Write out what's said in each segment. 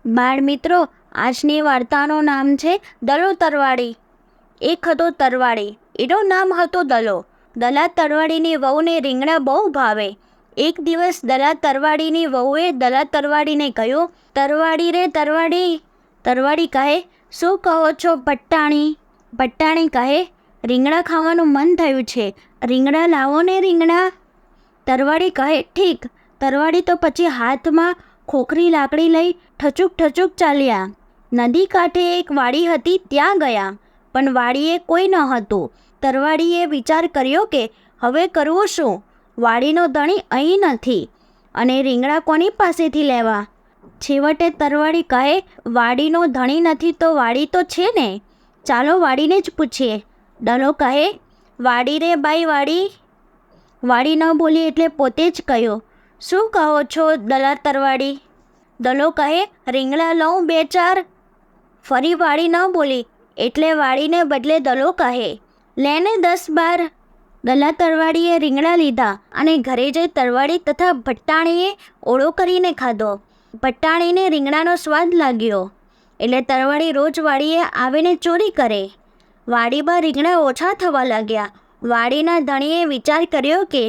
બાળ મિત્રો, આજની વાર્તાનું નામ છે દલો તરવાડી. એક હતો તરવાડી, એનું નામ હતું દલો. દલા તરવાડીની વહુને રીંગણા બહુ ભાવે. એક દિવસ દલા તરવાડીની વહુએ દલા તરવાડીને કહ્યું, તરવાડી રે તરવાડી. તરવાડી કહે, શું કહો છો પટ્ટાણી? પટ્ટાણી કહે, રીંગણા ખાવાનું મન થયું છે, રીંગણા લાવો ને રીંગણા. તરવાડી કહે, ઠીક. તરવાડી તો પછી હાથમાં ખોખરી લાકડી લઈ ઠચુક ઠચુક ચાલ્યા. નદી કાંઠે એક વાડી હતી, ત્યાં ગયા, પણ વાડીએ કોઈ ન હતું. તરવાડીએ વિચાર કર્યો કે હવે કરવું શું? વાડીનો ધણી અહીં નથી અને રીંગણા કોની પાસેથી લેવા? છેવટે તરવાડી કહે, વાડીનો ધણી નથી તો વાડી તો છે ને, ચાલો વાડીને જ પૂછીએ. દલો કહે, વાડી રે બાઈ વાડી. વાડી ન બોલી એટલે પોતે જ કહ્યું, શું કહો છો દલા તરવાડી? દલો કહે, રીંગણા લઉં બે ચાર. ફરી વાડી ન બોલી એટલે વાડીને બદલે દલો કહે, લે ને 10-12. દલા તરવાડીએ રીંગણા લીધા અને ઘરે જઈ તરવાડી તથા ભટ્ટાણીએ ઓળો કરીને ખાધો. ભટ્ટાણીને રીંગણાનો સ્વાદ લાગ્યો એટલે તરવાડી રોજ વાડીએ આવીને ચોરી કરે. વાડીમાં રીંગણા ઓછા થવા લાગ્યા. વાડીના ધણીએ વિચાર કર્યો કે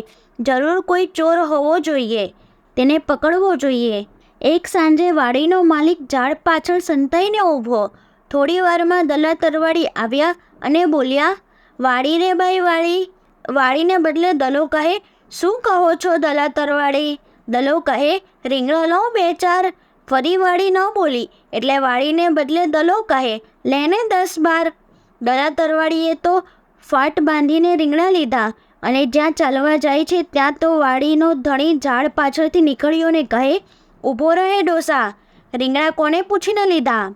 જરૂર કોઈ ચોર હોવો જોઈએ, તેને પકડવો જોઈએ. એક સાંજે વાડીનો માલિક ઝાડ પાછળ સંતાઈને ઊભો. થોડી વારમાં દલા તરવાડી આવ્યા અને બોલ્યા, વાડી રે બાઈ વાડી. વાડીને બદલે દલો કહે, શું કહો છો દલા તરવાડી? દલો કહે, રીંગણા લો બે ચાર. ફરી વાડી ન બોલી એટલે વાડીને બદલે દલો કહે, લે ને 10-12. દલા તરવાડીએ તો ફાટ બાંધીને રીંગણા લીધા અને જ્યાં ચાલવા જાય છે ત્યાં તો વાડીનો ધણી ઝાડ પાછળથી નીકળ્યો ને કહે, ઊભો રહે ડોસા, રીંગણા કોને પૂછીને લીધા?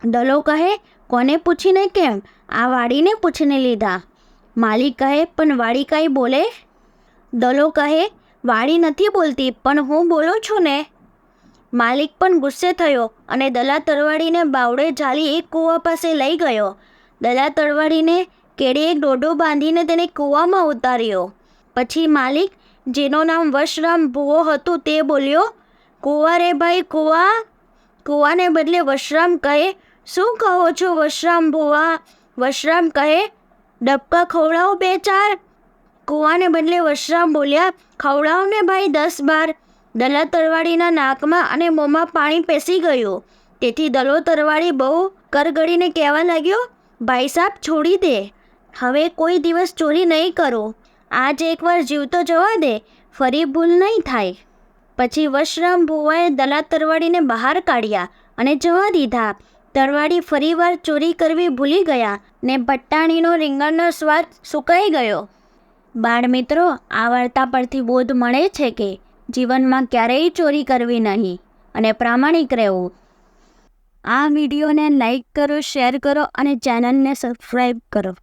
દલો કહે, કોને પૂછીને કેમ? આ વાડીને પૂછીને લીધા. માલિક કહે, પણ વાડી કાંઈ બોલે? દલો કહે, વાડી નથી બોલતી પણ હું બોલું છું ને. માલિક પણ ગુસ્સે થયો અને દલા તરવાડીને બાવડે ઝાલી એક કૂવા પાસે લઈ ગયો. દલા તરવાડીને કેડે એક દોરડો બાંધીને તેને કૂવામાં ઉતાર્યો. પછી માલિક, જેનું નામ વશરામ ભૂવો હતું, તે બોલ્યો, કૂવા રે ભાઈ કૂવા. કૂવાને બદલે વશરામ કહે, શું કહો છો વશરામ ભૂવા? વશરામ કહે, ડબકા ખવડાવો બે ચાર. કૂવાને બદલે વશરામ બોલ્યા, ખવડાવ ને ભાઈ 10-12. દલા તરવાડીના નાકમાં અને મોંમાં પાણી પેસી ગયું. તેથી દલો તરવાડી બહુ કરગડીને કહેવા લાગ્યો, ભાઈ સાહેબ છોડી દે, હવે કોઈ દિવસ ચોરી નહીં કરું. આજ એકવાર જીવતો જવા દે, ફરી ભૂલ નહીં થાય. પછી વશરામ ભુવાએ દલા તરવાડીને બહાર કાઢ્યા અને જવા દીધા. તરવાડી ફરીવાર ચોરી કરવી ભૂલી ગયા ને ભટ્ટાણીનો રીંગણનો સ્વાદ સુકાઈ ગયો. બાળ મિત્રો, આ વાર્તા પરથી બોધ મળે છે કે જીવનમાં ક્યારેય ચોરી કરવી નહીં અને પ્રામાણિક રહેવું. આ વિડીયોને લાઈક કરો, શેર કરો અને ચેનલને સબસ્ક્રાઈબ કરો.